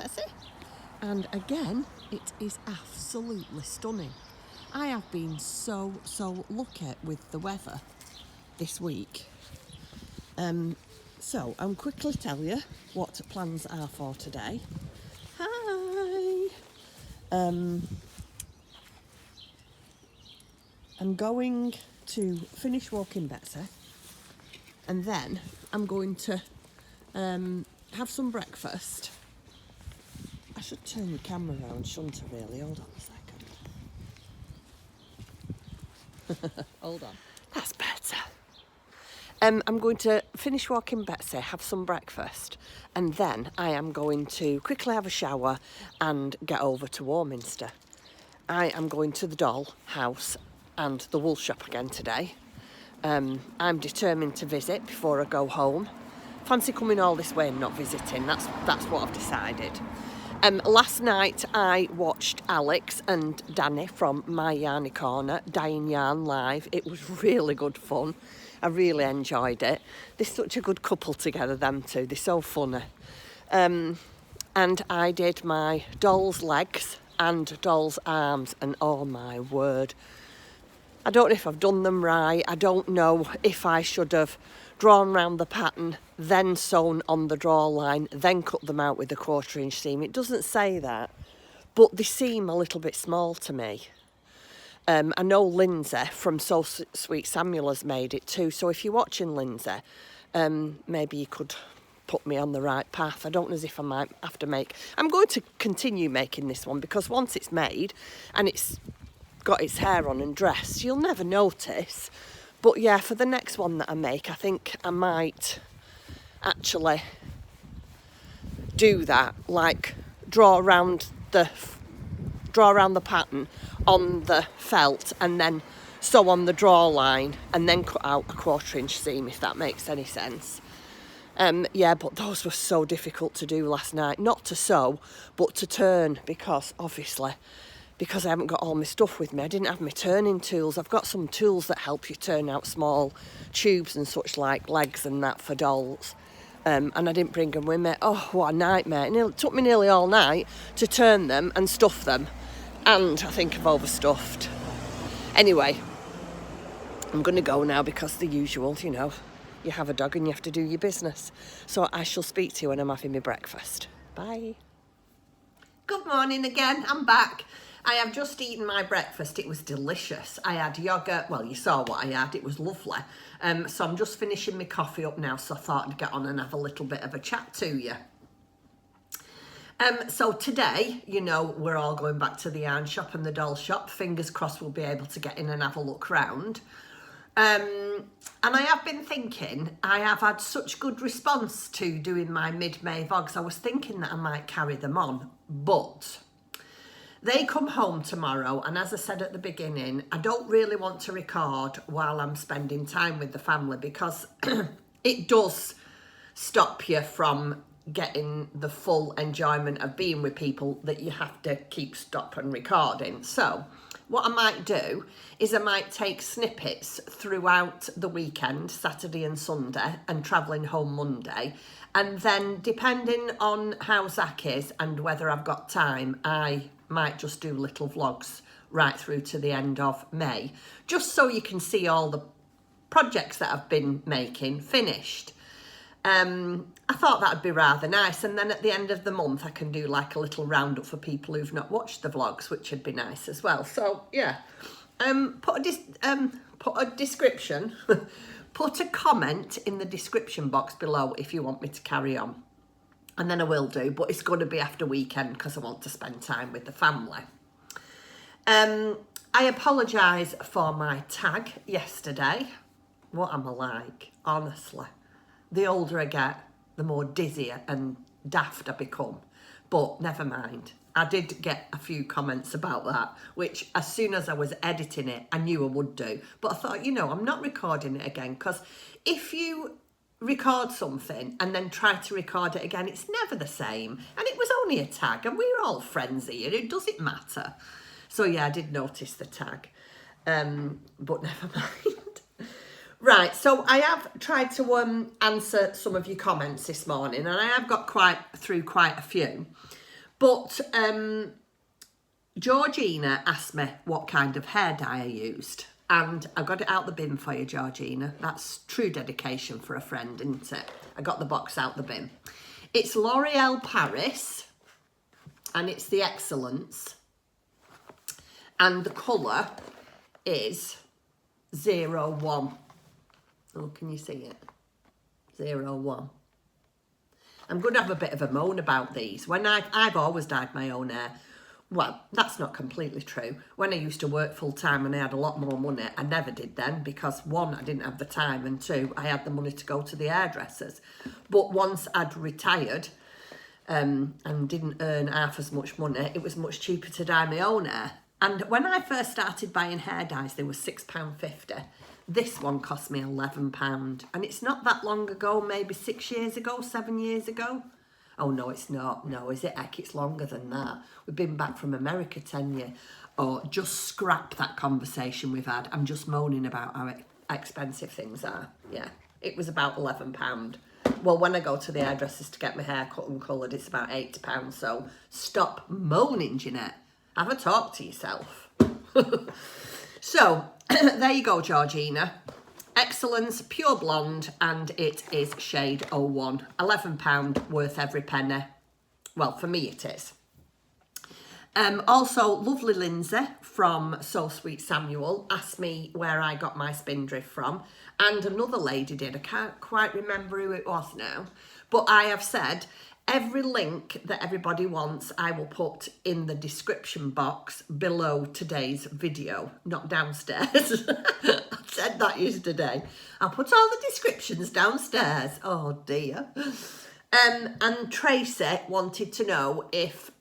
Betsy, and again it is absolutely stunning. I have been so lucky with the weather this week. So I'm quickly tell you what plans are for today. Hi. I'm going to finish walking Betsy, and then I'm going to have some breakfast. I should turn the camera around, shouldn't I really? Hold on a second. Hold on. That's better. I'm going to finish walking Betsy, have some breakfast, and then I am going to quickly have a shower and get over to Warminster. I am going to the doll house and the wool shop again today. I'm determined to visit before I go home. Fancy coming all this way and not visiting, that's what I've decided. Last night I watched Alex and Danny from My Yarny Corner, Dyeing Yarn Live. It was really good fun. I really enjoyed it. They're such a good couple together, them two. They're so funny. And I did my doll's legs and doll's arms, and oh my word. I don't know if I've done them right. I don't know if I should have drawn round the pattern, then sewn on the draw line, then cut them out with a 1/4 inch seam. It doesn't say that, but they seem a little bit small to me. I know Lindsay from So Sweet Samuel has made it too, so if you're watching, Lindsay, maybe you could put me on the right path. I don't know as if I might have to make... I'm going to continue making this one, because once it's made and it's got its hair on and dressed, you'll never notice. But yeah, for the next one that I make, I think I might actually do that, like draw around the pattern on the felt and then sew on the draw line and then cut out a 1/4 inch seam, if that makes any sense. Yeah, but those were so difficult to do last night. Not to sew, but to turn, because obviously, because I haven't got all my stuff with me, I didn't have my turning tools. I've got some tools that help you turn out small tubes and such, like legs and that for dolls. And I didn't bring them with me. Oh, what a nightmare. It took me nearly all night to turn them and stuff them. And I think I've overstuffed. Anyway, I'm going to go now, because the usual, you know, you have a dog and you have to do your business. So I shall speak to you when I'm having my breakfast. Bye. Good morning again. I'm back. I have just eaten my breakfast. It was delicious. I had yoghurt. Well, you saw what I had. It was lovely. So I'm just finishing my coffee up now, so I thought I'd get on and have a little bit of a chat to you. So today, you know, we're all going back to the yarn shop and the doll shop. Fingers crossed we'll be able to get in and have a look round. And I have been thinking, I have had such good response to doing my mid-May vlogs. I was thinking that I might carry them on, but they come home tomorrow, and as I said at the beginning, I don't really want to record while I'm spending time with the family, because it does stop you from getting the full enjoyment of being with people, that you have to keep stop and recording. So what I might do is I might take snippets throughout the weekend, Saturday and Sunday, and travelling home Monday. And then depending on how Zach is and whether I've got time, I might just do little vlogs right through to the end of May, just so you can see all the projects that I've been making finished. I thought that'd be rather nice, and then at the end of the month I can do like a little roundup for people who've not watched the vlogs, which would be nice as well. So yeah, put a description, put a comment in the description box below if you want me to carry on, and then I will do, but it's going to be after weekend because I want to spend time with the family. I apologise for my tag yesterday. What am I like, honestly? The older I get, the more dizzy and daft I become. But never mind. I did get a few comments about that, which as soon as I was editing it, I knew I would do. But I thought, you know, I'm not recording it again, because if you record something and then try to record it again, it's never the same. And it was only a tag, and we're all friends here. It doesn't matter. So yeah, I did notice the tag. But never mind. Right, so I have tried to answer some of your comments this morning, and I have got through quite a few. But Georgina asked me what kind of hair dye I used. And I got it out the bin for you, Georgina. That's true dedication for a friend, isn't it? I got the box out the bin. It's L'Oreal Paris. And it's the Excellence. And the colour is 01. Oh, can you see it? 01. I'm going to have a bit of a moan about these. When I've always dyed my own hair. Well, that's not completely true. When I used to work full time and I had a lot more money, I never did then because one, I didn't have the time, and two, I had the money to go to the hairdressers. But once I'd retired and didn't earn half as much money, it was much cheaper to dye my own hair. And when I first started buying hair dyes, they were £6.50. This one cost me £11. And it's not that long ago, maybe 6 years ago, 7 years ago. Oh, no, it's not. No, is it? Heck, it's longer than that. We've been back from America 10 years. Oh, just scrap that conversation we've had. I'm just moaning about how expensive things are. Yeah, it was about £11. Well, when I go to the hairdressers to get my hair cut and coloured, it's about £8. So stop moaning, Jeanette. Have a talk to yourself. So, there you go, Georgina. Excellence, pure blonde, and it is shade 01. £11 worth every penny. Well, for me it is. Also, lovely Lindsay from So Sweet Samuel asked me where I got my spindrift from. And another lady did. I can't quite remember who it was now. But I have said every link that everybody wants, I will put in the description box below today's video, not downstairs. I said that yesterday. I'll put all the descriptions downstairs. Oh dear. And Tracy wanted to know if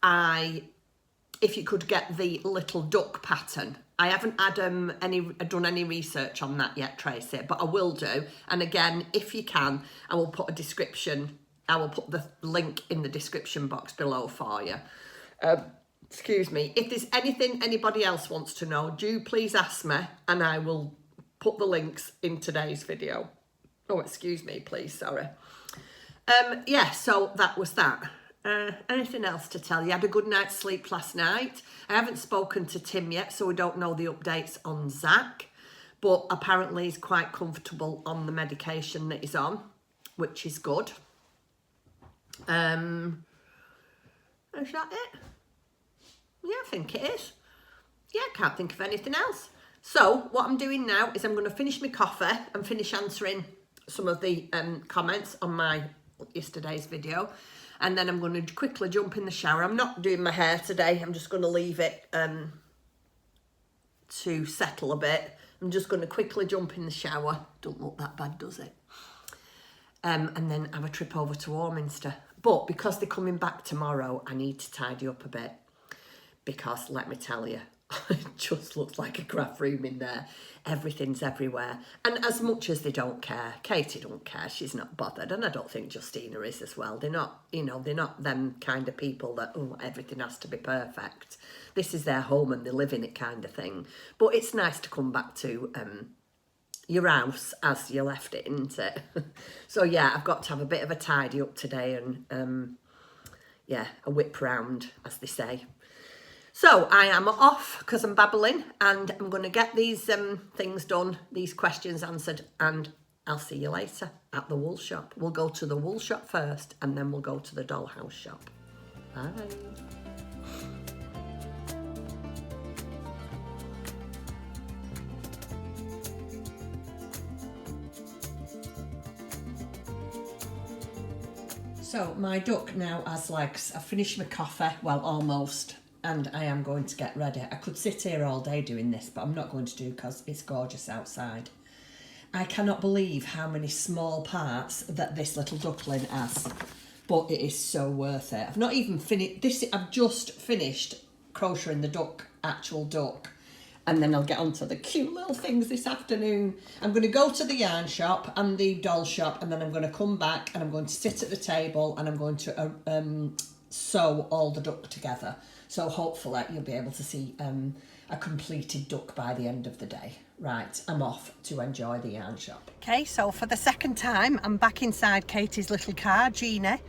you could get the little duck pattern. I haven't had done any research on that yet, Tracy, but I will do. And again, if you can, I will put the link in the description box below for you. Excuse me. If there's anything anybody else wants to know, do please ask me and I will put the links in today's video. Oh, excuse me, please, sorry. Yeah, so that was that. Anything else to tell you? I had a good night's sleep last night. I haven't spoken to Tim yet, so we don't know the updates on Zach. But apparently he's quite comfortable on the medication that he's on, which is good. Is that it? Yeah, I think it is. Yeah, I can't think of anything else. So what I'm doing now is I'm going to finish my coffee and finish answering some of the comments on my yesterday's video. And then I'm going to quickly jump in the shower. I'm not doing my hair today. I'm just going to leave it to settle a bit. I'm just going to quickly jump in the shower. Don't look that bad, does it? And then have a trip over to Warminster. But because they're coming back tomorrow, I need to tidy up a bit. Because, let me tell you, it just looks like a craft room in there. Everything's everywhere. And as much as they don't care, Katie don't care, she's not bothered. And I don't think Justina is as well. They're not, they're not them kind of people that, oh, everything has to be perfect. This is their home and they live in it kind of thing. But it's nice to come back to your house as you left it, isn't it? So yeah, I've got to have a bit of a tidy up today and yeah, a whip round, as they say. So I am off because I'm babbling and I'm going to get these things done, these questions answered, and I'll see you later at the wool shop. We'll go to the wool shop first and then we'll go to the dollhouse shop. Bye. So my duck now has legs. I've finished my coffee, well, almost. And I am going to get ready. I could sit here all day doing this, but I'm not going to do because it's gorgeous outside. I cannot believe how many small parts that this little duckling has, but it is so worth it. I've not even finished this. I've just finished crocheting the actual duck, and then I'll get onto the cute little things this afternoon. I'm going to go to the yarn shop and the doll shop, and then I'm going to come back and I'm going to sit at the table and I'm going to sew all the duck together. So hopefully you'll be able to see a completed duck by the end of the day. Right, I'm off to enjoy the yarn shop. Okay, so for the second time, I'm back inside Katie's little car, Gina,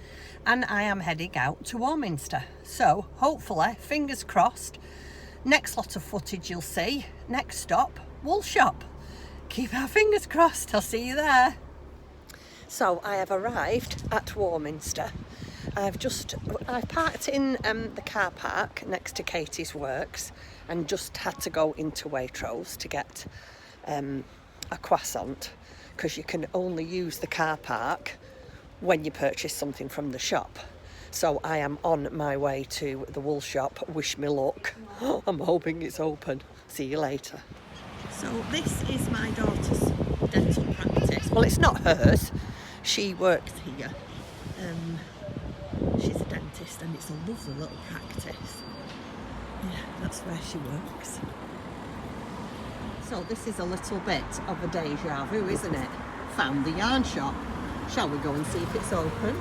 and I am heading out to Warminster. So hopefully, fingers crossed, next lot of footage you'll see, next stop, wool shop. Keep our fingers crossed, I'll see you there. So I have arrived at Warminster. I've parked in the car park next to Katie's Works and just had to go into Waitrose to get a croissant, because you can only use the car park when you purchase something from the shop. So I am on my way to the wool shop. Wish me luck. I'm hoping it's open. See you later. So this is my daughter's dental practice. Well, it's not hers. She works here. She's a dentist and it's a lovely little practice. Yeah, that's where she works. So this is a little bit of a deja vu, isn't it? Found the yarn shop. Shall we go and see if it's open?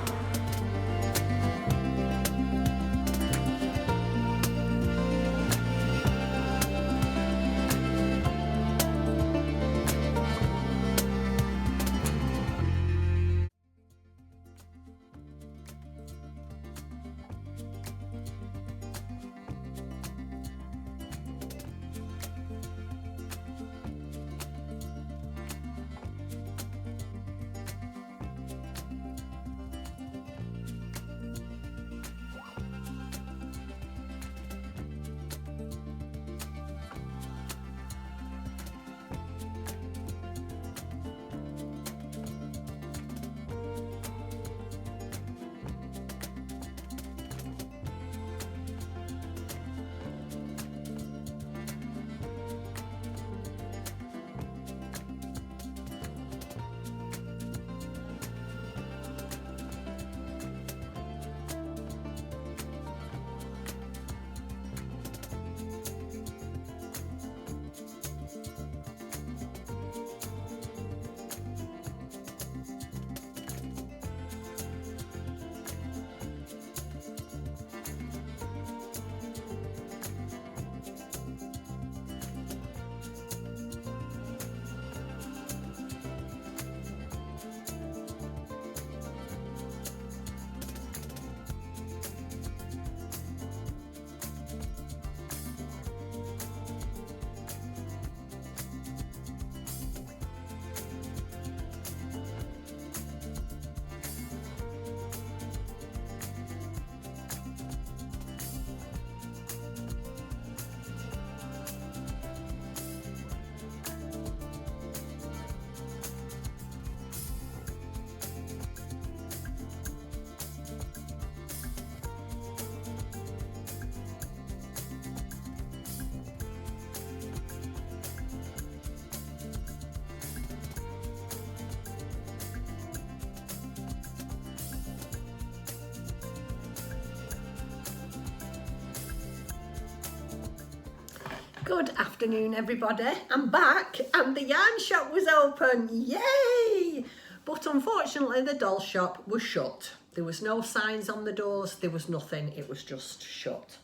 Good afternoon, everybody. I'm back and the yarn shop was open. Yay! But unfortunately, the doll shop was shut. There was no signs on the doors. There was nothing. It was just shut.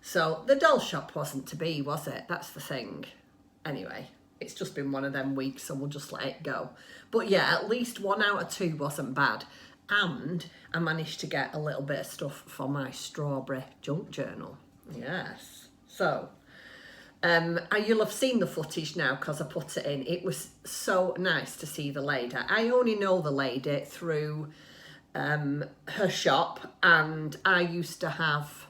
So the doll shop wasn't to be, was it? That's the thing. Anyway, it's just been one of them weeks, so we'll just let it go. But yeah, at least 1 out of 2 wasn't bad. And I managed to get a little bit of stuff for my strawberry junk journal. Yes. So, you'll have seen the footage now because I put it in. It was so nice to see the lady. I only know the lady through her shop, and I used to have,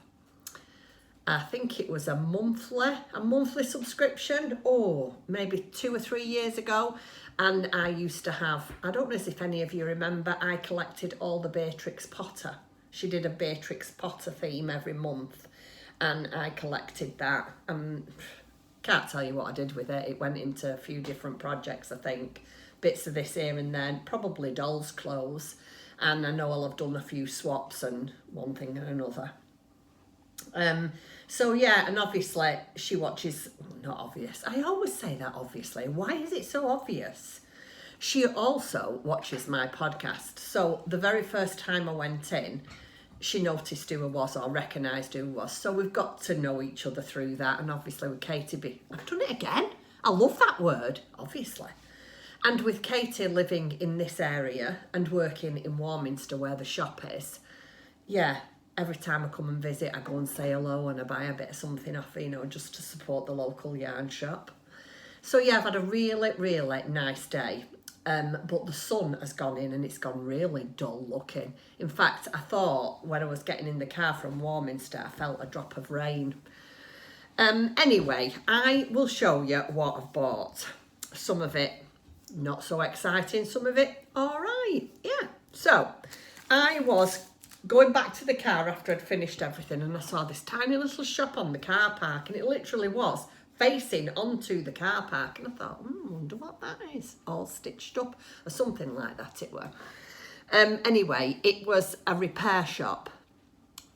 I think it was a monthly subscription, or maybe 2 or 3 years ago. And I used to have, I don't know if any of you remember, I collected all the Beatrix Potter. She did a Beatrix Potter theme every month. And I collected that. Can't tell you what I did with it. It went into a few different projects, I think. Bits of this here and then, probably dolls' clothes. And I know I'll have done a few swaps and one thing and another. So yeah, and obviously she watches, not obvious. I always say that obviously. Why is it so obvious? She also watches my podcast. So the very first time I went in, she noticed who I was or recognised who I was. So we've got to know each other through that. And obviously with Katie, I've done it again. I love that word, obviously. And with Katie living in this area and working in Warminster where the shop is, yeah, every time I come and visit, I go and say hello and I buy a bit of something off, you know, just to support the local yarn shop. So yeah, I've had a really, really nice day. But the sun has gone in and it's gone really dull looking. In fact, I thought when I was getting in the car from Warminster, I felt a drop of rain. Anyway, I will show you what I've bought. Some of it not so exciting, some of it all right. Yeah. So I was going back to the car after I'd finished everything and I saw this tiny little shop on the car park, and it literally was facing onto the car park, and I thought, wonder what that is, all stitched up or something like that it were. Anyway, it was a repair shop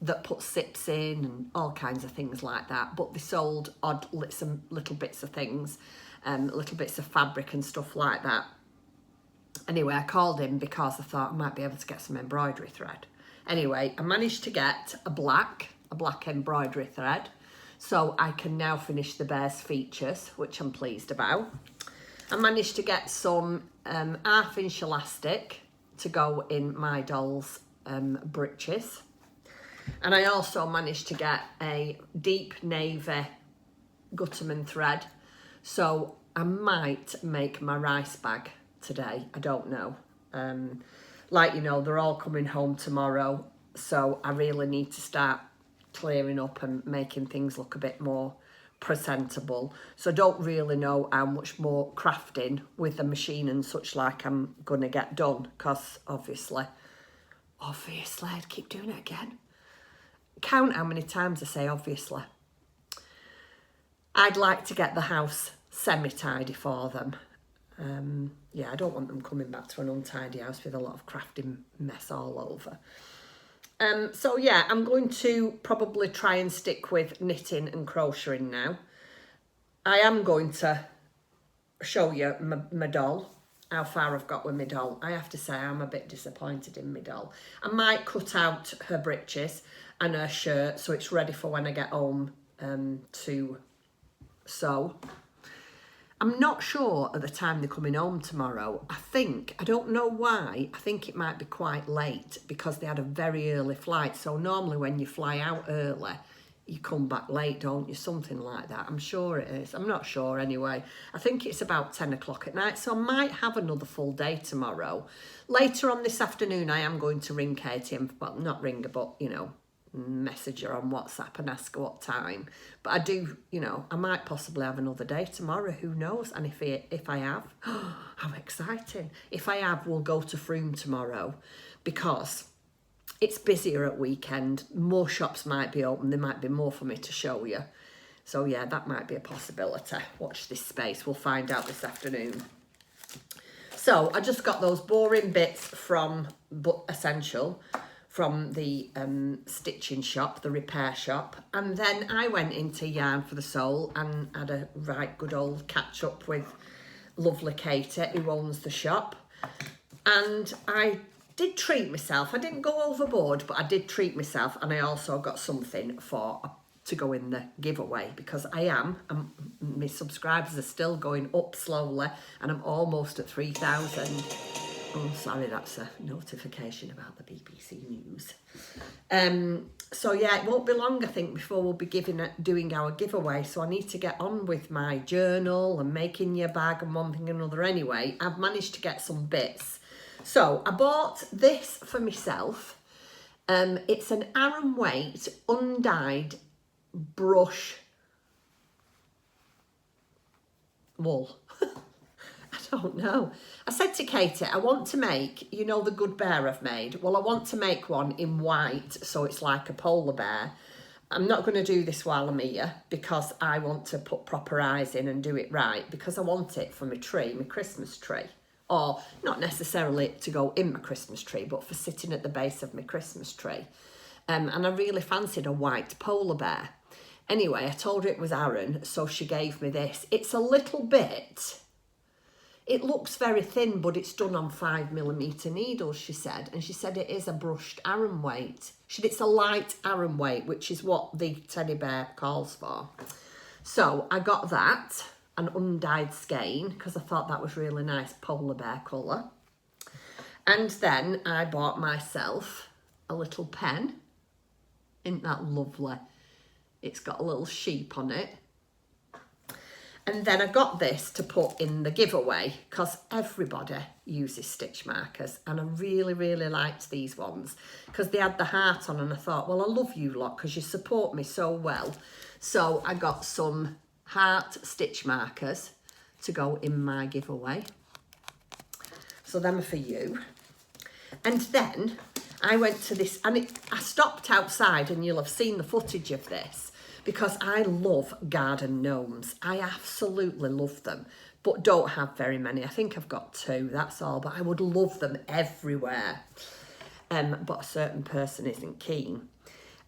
that put sips in and all kinds of things like that, but they sold odd some little bits of things, little bits of fabric and stuff like that. Anyway, I called him because I thought I might be able to get some embroidery thread. Anyway, I managed to get a black embroidery thread, so I can now finish the bear's features, which I'm pleased about. I managed to get some half-inch elastic to go in my doll's breeches. And I also managed to get a deep navy Gutterman thread. So I might make my rice bag today. I don't know. Like, you know, they're all coming home tomorrow. So I really need to start clearing up and making things look a bit more presentable. So I don't really know how much more crafting with the machine and such like I'm going to get done. Because obviously, I'd keep doing it again. Count how many times I say obviously. I'd like to get the house semi-tidy for them. Yeah, I don't want them coming back to an untidy house with a lot of crafting mess all over. So yeah, I'm going to probably try and stick with knitting and crocheting now. I am going to show you my doll, how far I've got with my doll. I have to say I'm a bit disappointed in my doll. I might cut out her breeches and her shirt so it's ready for when I get home to sew. I'm not sure at the time they're coming home tomorrow. I don't know why, I think it might be quite late because they had a very early flight. So normally when you fly out early, you come back late, don't you? Something like that. I'm sure it is. I'm not sure anyway. I think it's about 10 o'clock at night. So I might have another full day tomorrow. Later on this afternoon, I am going to ring Katie, well, not ring her, but, you know, message her on WhatsApp and ask her what time. But I do, you know, I might possibly have another day tomorrow, who knows? And if I have, how exciting. If I have, we'll go to Frome tomorrow because it's busier at weekend. More shops might be open. There might be more for me to show you. So yeah, that might be a possibility. Watch this space. We'll find out this afternoon. So I just got those boring bits from Essential, from the stitching shop, the repair shop. And then I went into Yarn for the Soul and had a right good old catch up with lovely Katie, who owns the shop. And I did treat myself. I didn't go overboard, but I did treat myself. And I also got something to go in the giveaway because my subscribers are still going up slowly and I'm almost at 3,000. Oh, sorry, that's a notification about the BBC News. So yeah, it won't be long, I think, before we'll be doing our giveaway. So I need to get on with my journal and making your bag and one thing and another. Anyway, I've managed to get some bits. So I bought this for myself. It's an Aran Weight undyed brush wool. I don't know. I said to Katie, I want to make, you know, the good bear I've made. Well, I want to make one in white, so it's like a polar bear. I'm not going to do this while I'm here because I want to put proper eyes in and do it right because I want it for my tree, my Christmas tree. Or not necessarily to go in my Christmas tree, but for sitting at the base of my Christmas tree. And I really fancied a white polar bear. Anyway, I told her it was Aran, so she gave me this. It's a little bit It looks very thin, but it's done on 5mm needles, she said. And she said it is a brushed Aran weight. She said it's a light Aran weight, which is what the teddy bear calls for. So I got that, an undyed skein, because I thought that was really nice polar bear colour. And then I bought myself a little pen. Isn't that lovely? It's got a little sheep on it. And then I got this to put in the giveaway because everybody uses stitch markers, and I really, really liked these ones because they had the heart on, and I thought, well, I love you lot because you support me so well. So I got some heart stitch markers to go in my giveaway. So them are for you. And then I went to this, and I stopped outside, and you'll have seen the footage of this, because I love garden gnomes. I absolutely love them, but don't have very many. I think I've got 2, that's all, but I would love them everywhere. But a certain person isn't keen.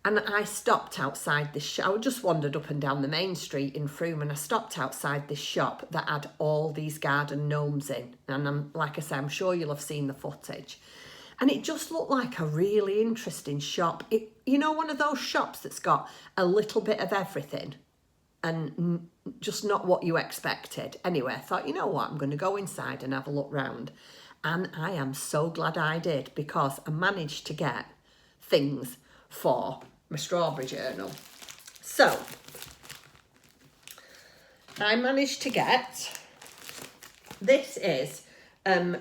And I stopped outside this shop. I just wandered up and down the main street in Frome, and I stopped outside this shop that had all these garden gnomes in. And like I say, I'm sure you'll have seen the footage. And it just looked like a really interesting shop. You know, one of those shops that's got a little bit of everything and just not what you expected. Anyway, I thought, you know what, I'm going to go inside and have a look round. And I am so glad I did, because I managed to get things for my strawberry journal. So, I managed to get, this is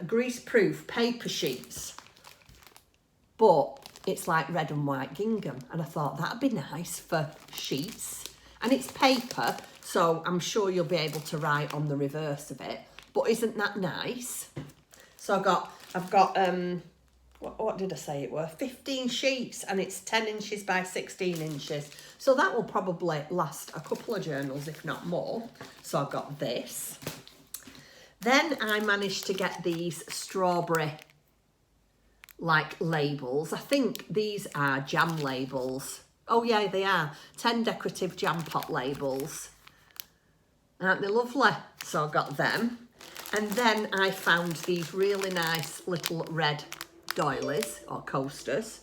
grease-proof paper sheets. But it's like red and white gingham, and I thought that'd be nice for sheets. And it's paper, so I'm sure you'll be able to write on the reverse of it. But isn't that nice? So I've got what did I say it were? 15 sheets, and it's 10 inches by 16 inches. So that will probably last a couple of journals, if not more. So I've got this. Then I managed to get these strawberry labels. I think these are jam labels. Oh yeah, they are 10 decorative jam pot labels. Aren't they lovely? So I got them. And then I found these really nice little red doilies or coasters.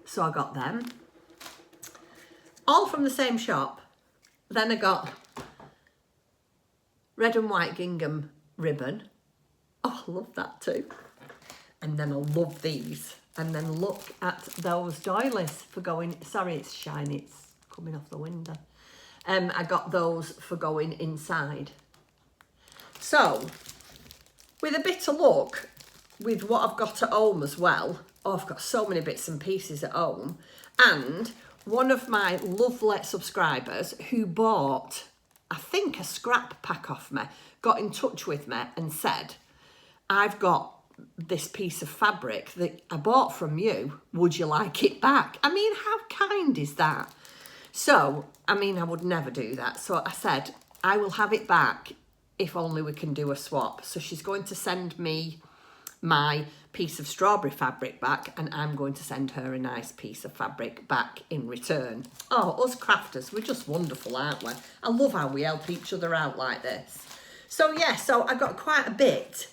So I got them. All from the same shop. Then I got red and white gingham ribbon. Oh, I love that too. And then I love these. And then look at those doilies for going, sorry, it's shiny, it's coming off the window. I got those for going inside. So, with a bit of luck, with what I've got at home as well, I've got so many bits and pieces at home, and one of my lovely subscribers who bought, I think, a scrap pack off me, got in touch with me and said, I've got this piece of fabric that I bought from you, would you like it back? I mean, how kind is that? So, I mean, I would never do that. So I said, I will have it back if only we can do a swap. So she's going to send me my piece of strawberry fabric back, and I'm going to send her a nice piece of fabric back in return. Oh, us crafters, we're just wonderful, aren't we? I love how we help each other out like this. So yeah, so I got quite a bit.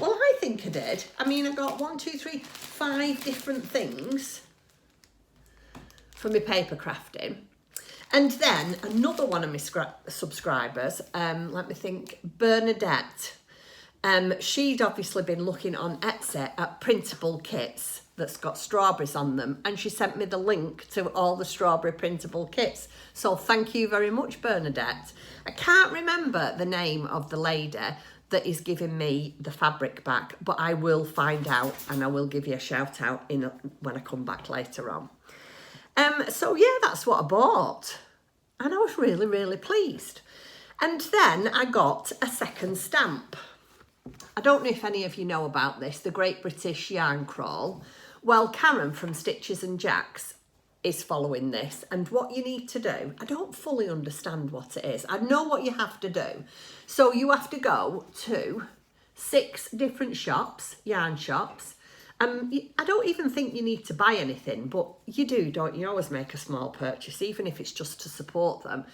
Well, I think I did. I mean, I got 5 different things for my paper crafting. And then another one of my subscribers, let me think, Bernadette. She'd obviously been looking on Etsy at printable kits that's got strawberries on them, and she sent me the link to all the strawberry printable kits. So thank you very much, Bernadette. I can't remember the name of the lady that is giving me the fabric back, but I will find out and I will give you a shout out when I come back later on. So yeah, that's what I bought, and I was really, really pleased. And then I got a second stamp. I don't know if any of you know about this, the Great British Yarn Crawl. Well, Karen from Stitches and Jacks is following this, and what you need to do, I don't fully understand what it is. I know what you have to do. So you have to go to 6 different shops, yarn shops, I don't even think you need to buy anything, but you do, don't you? You always make a small purchase, even if it's just to support them.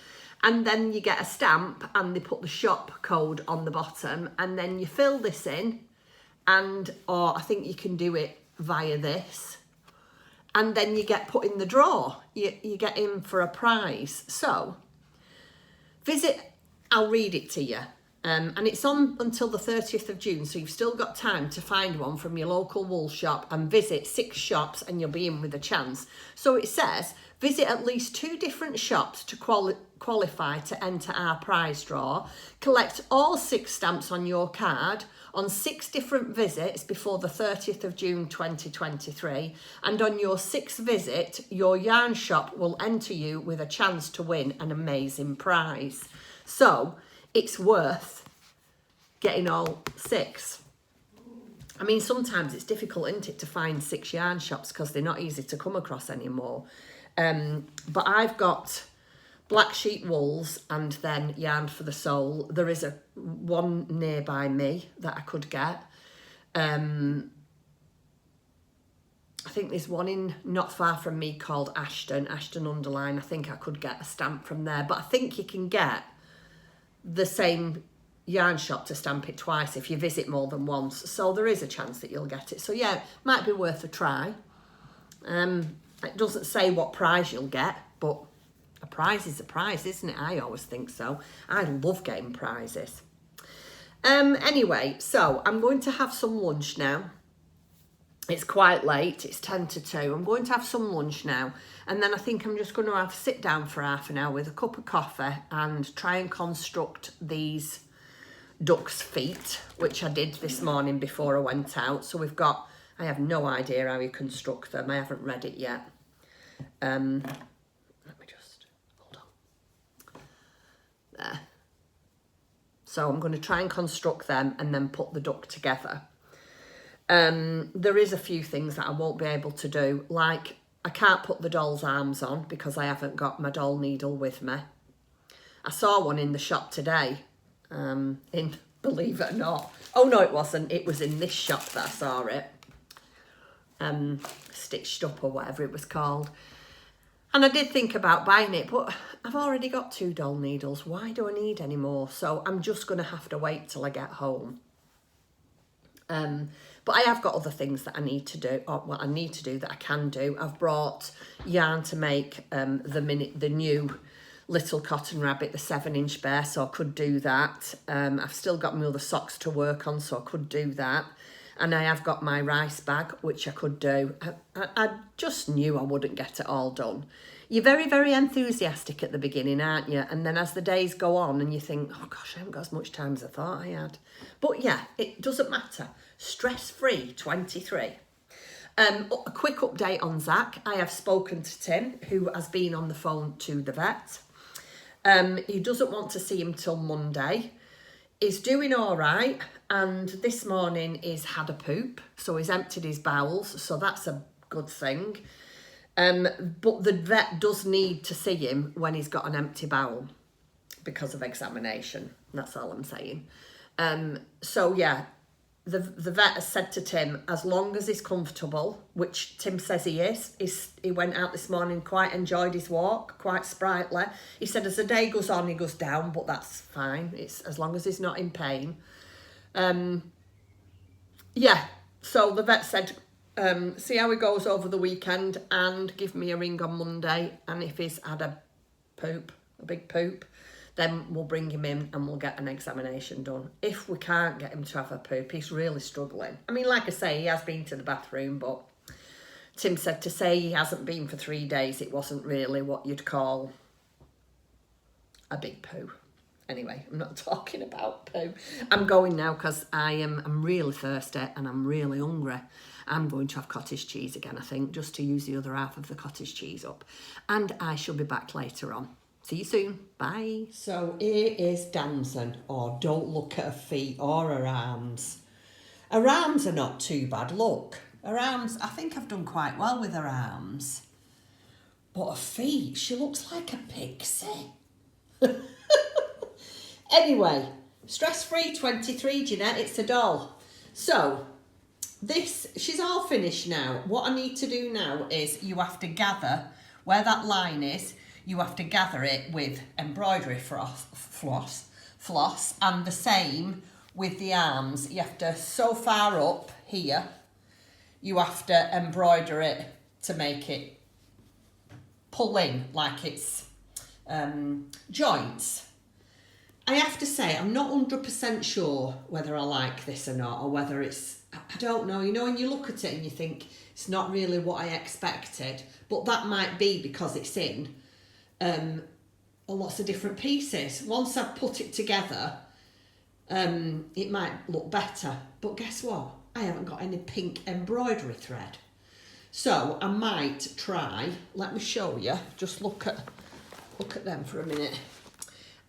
And then you get a stamp and they put the shop code on the bottom, and then you fill this in, or I think you can do it via this, and then you get put in the draw. You get in for a prize. So I'll read it to you. And it's on until the 30th of June, so you've still got time to find one from your local wool shop and visit 6 shops and you'll be in with a chance. So it says, visit at least 2 different shops to qualify to enter our prize draw. Collect all 6 stamps on your card on 6 different visits before the 30th of June 2023. And on your 6th visit, your yarn shop will enter you with a chance to win an amazing prize. So it's worth getting all 6. I mean, sometimes it's difficult, isn't it, to find 6 yarn shops because they're not easy to come across anymore. But I've got Black Sheep Wools and then Yarn for the Soul. There is one nearby me that I could get. I think there's one in not far from me called Ashton Underline. I think I could get a stamp from there. But I think you can get the same yarn shop to stamp it twice if you visit more than once, so there is a chance that you'll get it. So yeah, might be worth a try. It doesn't say what prize you'll get, but a prize is a prize, isn't it? I always think so. I love getting prizes. Anyway, so I'm going to have some lunch now. It's quite late, it's 10 to 2. I'm going to have some lunch now, and then I think I'm just going to sit down for half an hour with a cup of coffee and try and construct these duck's feet, which I did this morning before I went out. So I have no idea how you construct them. I haven't read it yet. Let me just, hold on. There. So I'm going to try and construct them and then put the duck together. There is a few things that I won't be able to do, like I can't put the doll's arms on because I haven't got my doll needle with me. I saw one in the shop today, believe it or not. Oh no, it wasn't. It was in this shop that I saw it. Stitched Up or whatever it was called. And I did think about buying it, but I've already got 2 doll needles. Why do I need any more? So I'm just going to have to wait till I get home. But I have got other things that I need to do, or what I need to do that I can do. I've brought yarn to make the new little cotton rabbit, the 7-inch bear, so I could do that. I've still got my other socks to work on, so I could do that. And I have got my rice bag, which I could do. I just knew I wouldn't get it all done. You're very, very enthusiastic at the beginning, aren't you? And then as the days go on and you think, oh gosh, I haven't got as much time as I thought I had. But yeah, it doesn't matter. Stress-free 23. A quick update on Zach. I have spoken to Tim, who has been on the phone to the vet. He doesn't want to see him till Monday. He's doing all right, and this morning he's had a poop, so he's emptied his bowels, so that's a good thing. But the vet does need to see him when he's got an empty bowel because of examination. That's all I'm saying. So yeah, the vet has said to Tim, as long as he's comfortable, which Tim says he is. He went out this morning, quite enjoyed his walk, quite sprightly. He said as the day goes on, he goes down, but that's fine. It's as long as he's not in pain. Yeah, so the vet said, see how he goes over the weekend and give me a ring on Monday. And if he's had a big poop, then we'll bring him in and we'll get an examination done. If we can't get him to have a poop, he's really struggling. I mean, like I say, he has been to the bathroom, but Tim said to say he hasn't been for 3 days, it wasn't really what you'd call a big poo. Anyway, I'm not talking about poo. I'm going now because I'm really thirsty and I'm really hungry. I'm going to have cottage cheese again, I think, just to use the other half of the cottage cheese up. And I shall be back later on. See you soon. Bye. So here is Damson, or don't look at her feet or her arms. Her arms are not too bad. Look, her arms, I think I've done quite well with her arms. But her feet, she looks like a pixie. Anyway, stress-free 23, Jeanette, it's a doll. So, she's all finished now. What I need to do now is you have to gather where that line is. You have to gather it with embroidery floss, and the same with the arms. You have to sew far up here. You have to embroider it to make it pull in like it's joints. I have to say, I'm not 100% sure whether I like this or not, or whether it's, I don't know, you know, when you look at it and you think it's not really what I expected, but that might be because it's in lots of different pieces. Once I've put it together, it might look better, but guess what? I haven't got any pink embroidery thread. So I might try, let me show you, just look at them for a minute.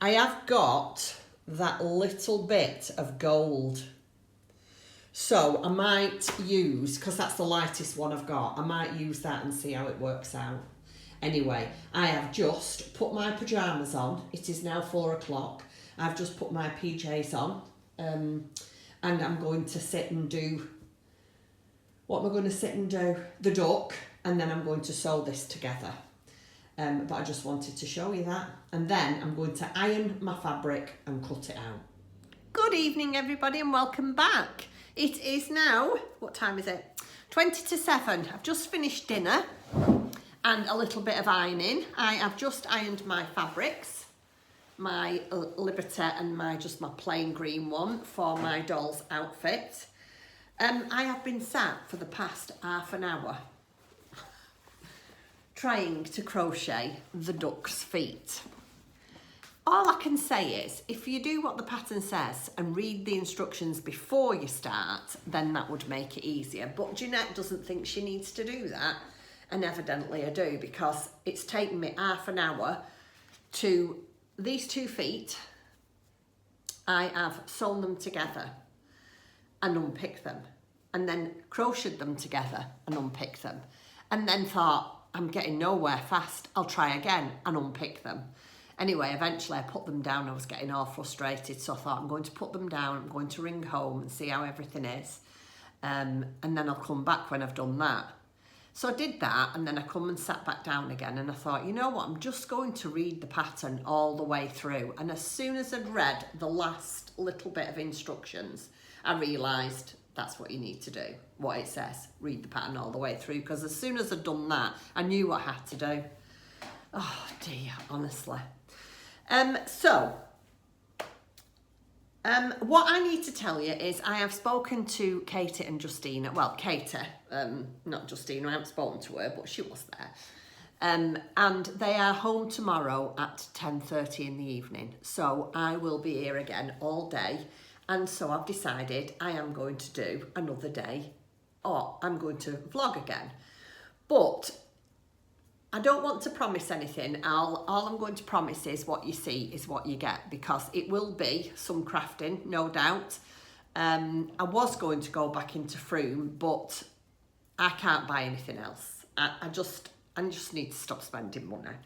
I have got that little bit of gold. So I might use, because that's the lightest one I've got, I might use that and see how it works out. Anyway, I have just put my pyjamas on. It is now 4 o'clock. I've just put my PJs on. And I'm going to sit and do, what am I going to sit and do? The duck, and then I'm going to sew this together. But I just wanted to show you that. And then I'm going to iron my fabric and cut it out. Good evening, everybody, and welcome back. It is now, what time is it? 20 to 7. I've just finished dinner and a little bit of ironing. I have just ironed my fabrics, my Liberty and my plain green one for my doll's outfit. I have been sat for the past half an hour trying to crochet the duck's feet. All I can say is, if you do what the pattern says and read the instructions before you start, then that would make it easier. But Jeanette doesn't think she needs to do that, and evidently I do, because it's taken me half an hour to these 2 feet. I have sewn them together and unpicked them, and then crocheted them together and unpicked them, and then thought, I'm getting nowhere fast, I'll try again and unpick them. Anyway, eventually I put them down. I was getting all frustrated, so I thought I'm going to put them down, I'm going to ring home and see how everything is, and then I'll come back when I've done that. So I did that, and then I come and sat back down again, and I thought, you know what, I'm just going to read the pattern all the way through. And as soon as I'd read the last little bit of instructions, I realised that's what you need to do, what it says, read the pattern all the way through, because as soon as I'd done that, I knew what I had to do. Oh dear, honestly. What I need to tell you is I have spoken to Katie and Justina. Well, Katie, not Justina, I haven't spoken to her, but she was there. And they are home tomorrow at 10:30 in the evening. So I will be here again all day. And so I've decided I am going to do another day, or I'm going to vlog again. But I don't want to promise anything. All I'm going to promise is what you see is what you get, because it will be some crafting, no doubt. I was going to go back into Froome, but I can't buy anything else. I just need to stop spending money.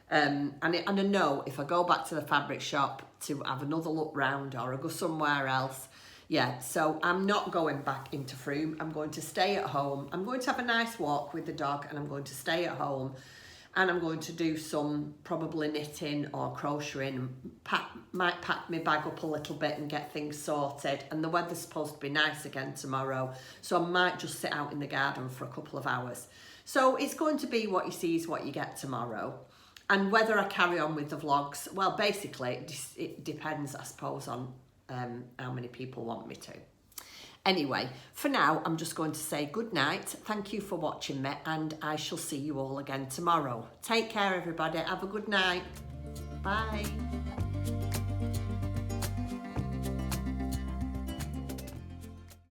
And I know if I go back to the fabric shop to have another look round, or I go somewhere else, yeah, so I'm not going back into Froome. I'm going to stay at home. I'm going to have a nice walk with the dog, and I'm going to stay at home, and I'm going to do some probably knitting or crocheting, might pack my bag up a little bit and get things sorted. And the weather's supposed to be nice again tomorrow, so I might just sit out in the garden for a couple of hours. So it's going to be what you see is what you get tomorrow. And whether I carry on with the vlogs, well, basically, it depends, I suppose, on how many people want me to. Anyway, for now, I'm just going to say good night. Thank you for watching me, and I shall see you all again tomorrow. Take care, everybody. Have a good night. Bye.